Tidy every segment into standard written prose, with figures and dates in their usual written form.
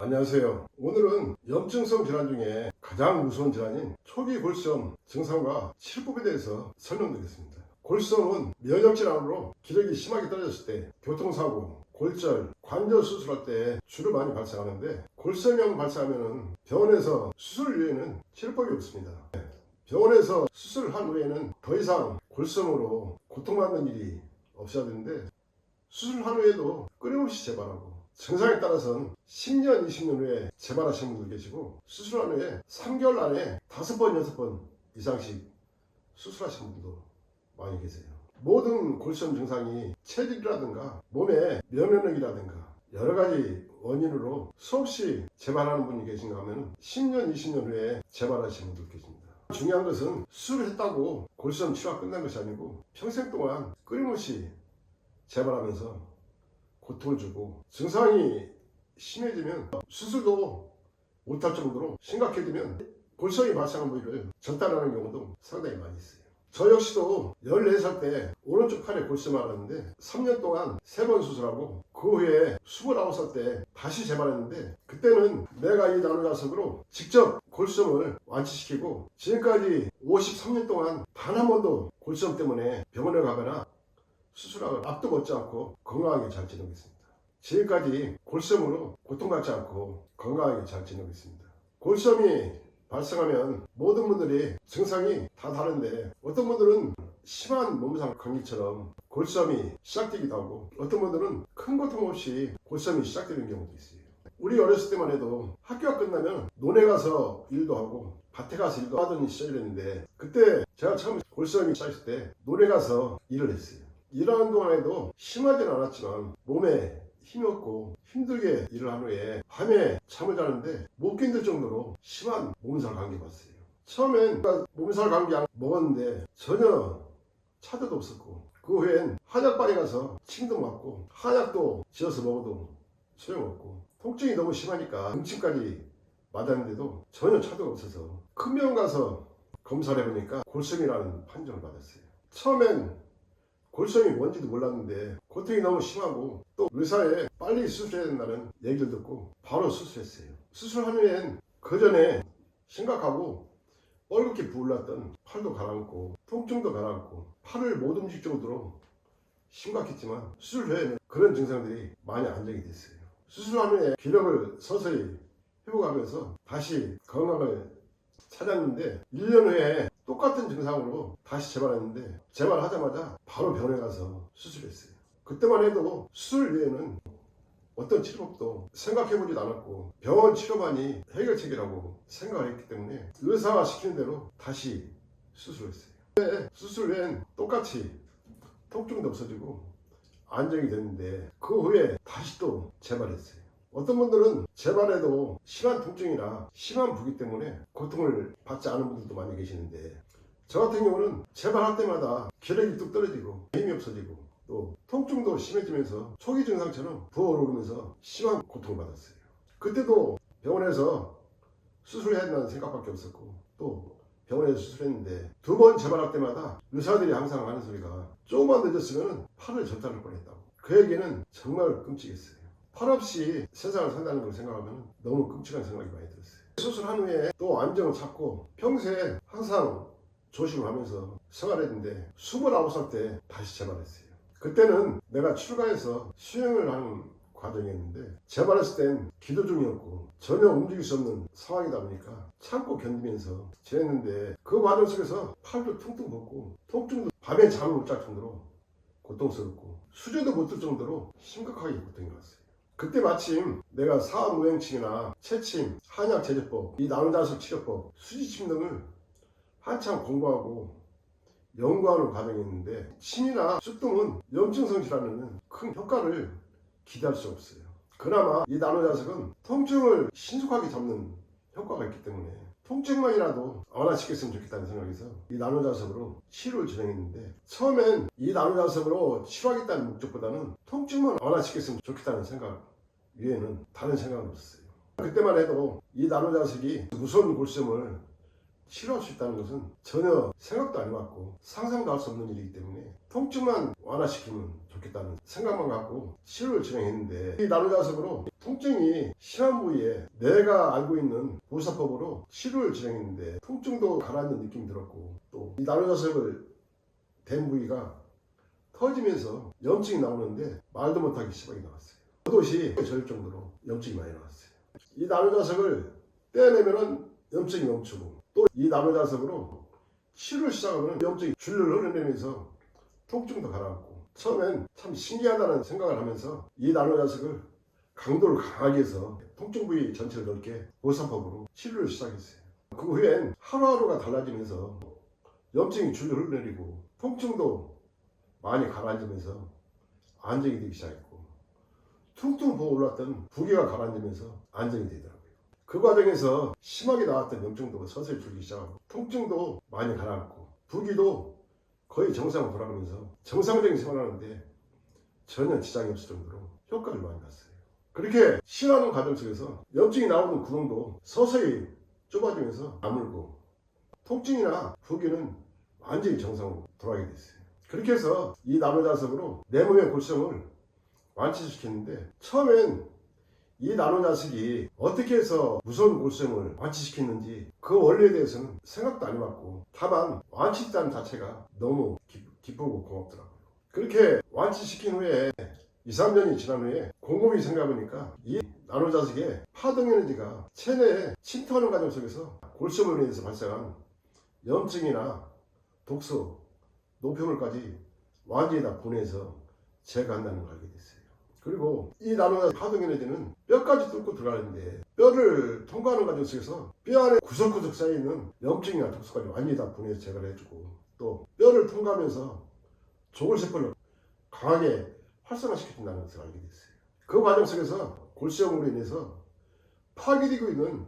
안녕하세요. 오늘은 염증성 질환 중에 가장 무서운 질환인 초기 골수염 증상과 치료법에 대해서 설명드리겠습니다. 골수염은 면역 질환으로 기력이 심하게 떨어졌을 때, 교통사고, 골절, 관절 수술할 때 주로 많이 발생하는데, 골수염이 발생하면 병원에서 수술 외에는 치료법이 없습니다. 병원에서 수술을 한 후에는 더 이상 골수염으로 고통받는 일이 없어야 되는데, 수술한 후에도 끊임없이 재발하고, 증상에 따라서는 10년, 20년 후에 재발하시는 분도 계시고, 수술한 후에 3개월 안에 5번, 6번 이상씩 수술하시는 분도 많이 계세요. 모든 골수염 증상이 체질이라든가 몸의 면역력이라든가 여러 가지 원인으로 수없이 재발하는 분이 계신가 하면 10년, 20년 후에 재발하시는 분도 계십니다. 중요한 것은 수술을 했다고 골수염 치료가 끝난 것이 아니고 평생 동안 끊임없이 재발하면서 고통을 주고, 증상이 심해지면 수술도 못할 정도로 심각해지면 골수염이 발생한 부위를 절단하는 경우도 상당히 많이 있어요. 저 역시도 14살 때 오른쪽 팔에 골수염을 앓았는데 3년 동안 3번 수술하고, 그 후에 29살 때 다시 재발했는데, 그때는 내가 이 나노자석으로 직접 골수염을 완치시키고, 지금까지 53년 동안 단 한 번도 골수염 때문에 병원에 가거나 수술하고 앞도 걷지 않고 건강하게 잘 지내고 있습니다. 지금까지 골수염으로 고통받지 않고 건강하게 잘 지내고 있습니다. 골수염이 발생하면 모든 분들이 증상이 다 다른데, 어떤 분들은 심한 몸살 감기처럼 골수염이 시작되기도 하고, 어떤 분들은 큰 고통 없이 골수염이 시작되는 경우도 있어요. 우리 어렸을 때만 해도 학교가 끝나면 논에 가서 일도 하고 밭에 가서 일도 하던 시절이었는데, 그때 제가 처음 골수염이 시작했을 때 논에 가서 일을 했어요. 일하는 동안에도 심하지는 않았지만 몸에 힘이 없고 힘들게 일을 한 후에 밤에 잠을 자는데 못 견딜 정도로 심한 몸살 감기 왔어요. 처음엔 몸살 감기 약 먹었는데 전혀 차도도 없었고, 그 후엔 한약방에 가서 침도 맞고 한약도 지어서 먹어도 소용없고, 통증이 너무 심하니까 응침까지 맞았는데도 전혀 차도가 없어서 큰 병원 가서 검사를 해보니까 골수염이라는 판정을 받았어요. 처음엔 골수염이 뭔지도 몰랐는데 고통이 너무 심하고, 또 의사에 빨리 수술해야 된다는 얘기를 듣고 바로 수술했어요. 수술한 후엔 그 전에 심각하고 뻘겋게 부을났던 팔도 가라앉고 통증도 가라앉고 팔을 못 움직일 정도로 심각했지만, 수술 후에는 그런 증상들이 많이 안정이 됐어요. 수술한 후에 기력을 서서히 회복하면서 다시 건강을 찾았는데, 1년 후에 똑같은 증상으로 다시 재발했는데, 재발하자마자 바로 병원에 가서 수술했어요. 그때만 해도 수술 외에는 어떤 치료법도 생각해보지도 않았고 병원 치료만이 해결책이라고 생각을 했기 때문에 의사가 시키는 대로 다시 수술했어요. 수술 후엔 똑같이 통증도 없어지고 안정이 됐는데, 그 후에 다시 또 재발했어요. 어떤 분들은 재발해도 심한 통증이나 심한 부기 때문에 고통을 받지 않은 분들도 많이 계시는데, 저 같은 경우는 재발할 때마다 기력이 뚝 떨어지고 힘이 없어지고 또 통증도 심해지면서 초기 증상처럼 부어오르면서 심한 고통을 받았어요. 그때도 병원에서 수술해야 한다는 생각밖에 없었고, 또 병원에서 수술했는데 2번 재발할 때마다 의사들이 항상 하는 소리가 조금만 늦었으면 팔을 절단할 뻔했다고. 그 얘기는 정말 끔찍했어요. 팔 없이 세상을 산다는 걸 생각하면 너무 끔찍한 생각이 많이 들었어요. 수술한 후에 또 안정을 찾고 평소에 항상 조심을 하면서 생활했는데, 29살 때 다시 재발했어요. 그때는 내가 출가해서 수행을 하는 과정이었는데, 재발했을 땐 기도 중이었고 전혀 움직일 수 없는 상황이다 보니까 참고 견디면서 지냈는데, 그 과정 속에서 팔도 퉁퉁 붓고 통증도 밤에 잠을 못 잘 정도로 고통스럽고 수저도 못 들 정도로 심각하게 고통이 왔어요. 그때 마침 내가 사업무행침이나 채침, 한약 제조법, 이 나노자석 치료법, 수지침 등을 한참 공부하고 연구하는 과정이었는데, 침이나 쑥등은 염증성 질환에는 큰 효과를 기대할 수 없어요. 그나마 이 나노자석은 통증을 신속하게 잡는 효과가 있기 때문에 통증만이라도 완화시켰으면 좋겠다는 생각에서 이 나노자석으로 치료를 진행했는데, 처음엔 이 나노자석으로 치료하겠다는 목적보다는 통증만 완화시켰으면 좋겠다는 생각 외에는 다른 생각은 없었어요. 그때만 해도 이 나노자석이 무서운 골수염을 치료할 수 있다는 것은 전혀 생각도 안 해봤고 상상도 할 수 없는 일이기 때문에 통증만 완화시키면 좋겠다는 생각만 갖고 치료를 진행했는데, 이 나노자석으로 통증이 심한 부위에 내가 알고 있는 보호사법으로 치료를 진행했는데 통증도 가라앉는 느낌이 들었고, 또 이 나노자석을 댄 부위가 터지면서 염증이 나오는데 말도 못하게 심하게 나왔어요. 겉옷이 절 정도로 염증이 많이 나왔어요. 이 나노자석을 떼내면은 염증이 멈추고, 또 이 나노자석으로 치료를 시작하면 염증이 줄을 흘러내면서 통증도 가라앉고, 처음엔 참 신기하다는 생각을 하면서 이 나노자석을 강도를 강하게 해서 통증 부위 전체를 넓게 보호사법으로 치료를 시작했어요. 그 후엔 하루하루가 달라지면서 염증이 줄을 흘러내리고 통증도 많이 가라앉으면서 안정이 되기 시작했고, 퉁퉁 부어올랐던 부기가 가라앉으면서 안정이 되더라고요. 그 과정에서 심하게 나왔던 염증도 서서히 줄기 시작하고, 통증도 많이 가라앉고, 부기도 거의 정상으로 돌아가면서 정상적인 생활하는데 전혀 지장이 없을 정도로 효과를 많이 봤어요. 그렇게 치료하는 과정 속에서 염증이 나오는 구멍도 서서히 좁아지면서 아물고, 통증이나 부기는 완전히 정상으로 돌아가게 됐어요. 그렇게 해서 이 나노자석으로 내 몸의 골성을 완치시켰는데, 처음엔 이 나노자석이 어떻게 해서 무서운 골성을 완치시켰는지 그 원리에 대해서는 생각도 안 해봤고, 다만 완치했다는 자체가 너무 기쁘고 고맙더라고요. 그렇게 완치시킨 후에 2, 3년이 지난 후에 곰곰이 생각해보니까 이 나노자석의 파동 에너지가 체내에 침투하는 과정 속에서 골성으로 인해서 발생한 염증이나 독소, 노폐물까지 완전히 다 분해해서 제거한다는 걸 알게 됐어요. 그리고 이 나노자석 파동 에너지는 뼈까지 뚫고 들어가는데, 뼈를 통과하는 과정 속에서 뼈 안에 구석구석 쌓여있는 염증이나 독소까지 완전히 다 분해해서 제거를 해주고, 또 뼈를 통과하면서 조골세포를 강하게 활성화시켜준다는 것을 알게 됐어요. 그 과정 속에서 골수염으로 인해서 파괴되고 있는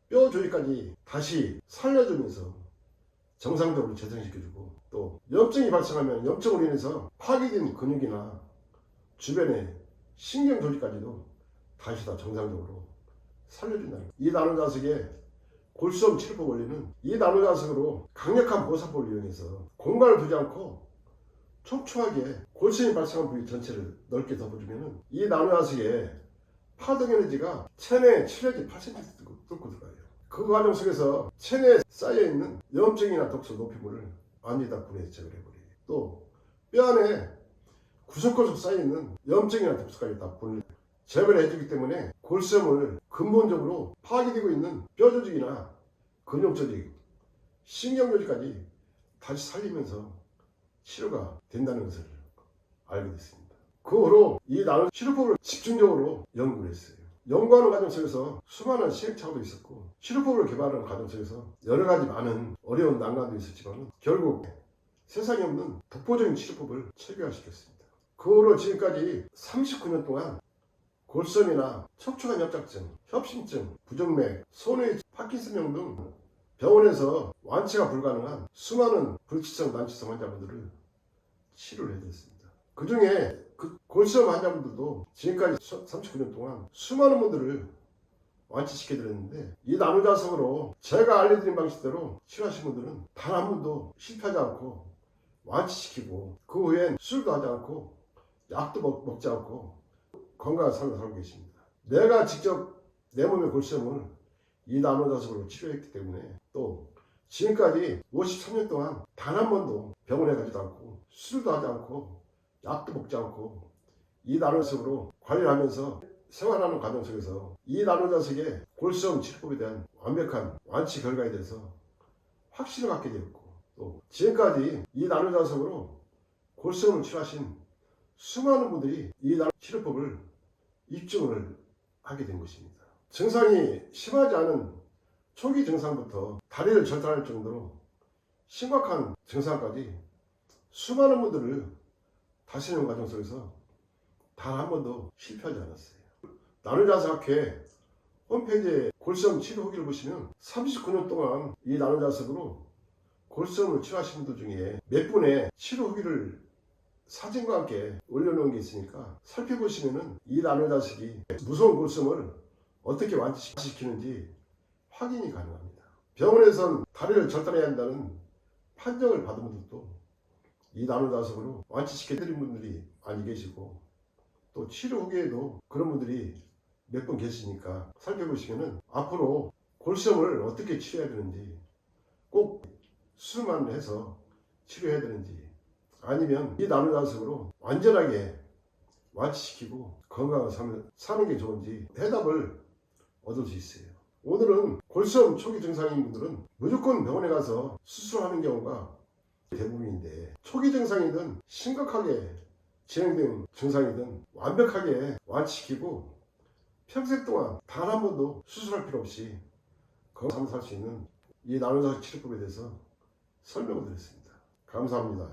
뼈 조직까지 다시 살려주면서 정상적으로 재생시켜주고, 또 염증이 발생하면 염증으로 인해서 파괴된 근육이나 주변의 신경 조직까지도 다시 다 정상적으로 살려준다는 거예요. 이 나노자석의 골수염 치료법 원리는 이 나노자석으로 강력한 보호사법을 이용해서 공간을 두지 않고 촘촘하게 골수염이 발생한 부위 전체를 넓게 덮어주면 이 나노자석의 파동 에너지가 체내 7에서 8cm 뚫고 들어가요. 그 과정 속에서 체내에 쌓여있는 염증이나 독소, 노폐물을 완전히 다 분해해서 제거해버려요. 또 뼈 안에 구석구석 쌓여있는 염증이나 독소까지 다 분해를 제거를 해주기 때문에 골수염을 근본적으로 파괴되고 있는 뼈 조직이나 근육 조직, 신경 조직까지 다시 살리면서 치료가 된다는 것을 알게 됐습니다. 그 후로 이 나노 치료법을 집중적으로 연구를 했어요. 연구하는 과정 속에서 수많은 시행착오도 있었고, 치료법을 개발하는 과정 속에서 여러 가지 많은 어려운 난관도 있었지만 결국 세상에 없는 독보적인 치료법을 체계화시켰습니다. 그 후로 지금까지 39년 동안 골수염이나 척추관 협착증, 협심증, 부정맥, 손의 파킨슨병 등 병원에서 완치가 불가능한 수많은 불치성, 난치성 환자분들을 치료를 해드렸습니다. 그 중에 그 골수염 환자분들도 지금까지 39년 동안 수많은 분들을 완치시켜드렸는데, 이 나노자석으로 제가 알려드린 방식대로 치료하신 분들은 단 한 번도 실패하지 않고 완치시키고, 그 후엔 술도 하지 않고 약도 먹지 않고 건강한 삶을 살고 계십니다. 내가 직접 내 몸의 골수염을 이 나노자석으로 치료했기 때문에, 또 지금까지 53년 동안 단 한 번도 병원에 가지도 않고 술도 하지 않고 약도 먹지 않고 이 나노자석으로 관리를 하면서 생활하는 과정 속에서 이 나노자석의 골수염 치료법에 대한 완벽한 완치 결과에 대해서 확신을 갖게 되었고, 또 지금까지 이 나노자석으로 골수염을 치료하신 수많은 분들이 이 나노 치료법을 입증을 하게 된 것입니다. 증상이 심하지 않은 초기 증상부터 다리를 절단할 정도로 심각한 증상까지 수많은 분들을 다스리는 과정 속에서 단 한 번도 실패하지 않았어요. 나노자석학회 홈페이지에 골수염 치료 후기를 보시면 39년 동안 이 나노자석으로 골수염을 치료하신 분들 중에 몇 분의 치료 후기를 사진과 함께 올려놓은 게 있으니까 살펴보시면 이 나노자석이 무서운 골수염을 어떻게 완치시키는지 확인이 가능합니다. 병원에선 다리를 절단해야 한다는 판정을 받은 분들도 이 나노자석으로 완치시켜드린 분들이 많이 계시고, 또 치료 후기에도 그런 분들이 몇 분 계시니까 살펴보시면은 앞으로 골수염을 어떻게 치료해야 되는지, 꼭 수술만 해서 치료해야 되는지, 아니면 이 나노자석으로 완전하게 완치시키고 건강을 사는 게 좋은지 해답을 얻을 수 있어요. 오늘은 골수염 초기 증상인 분들은 무조건 병원에 가서 수술하는 경우가 대부분인데, 초기 증상이든 심각하게 진행된 증상이든 완벽하게 완치시키고 평생 동안 단 한 번도 수술할 필요 없이 건강하게 살 수 있는 이 나노자석 치료법에 대해서 설명을 드렸습니다. 감사합니다.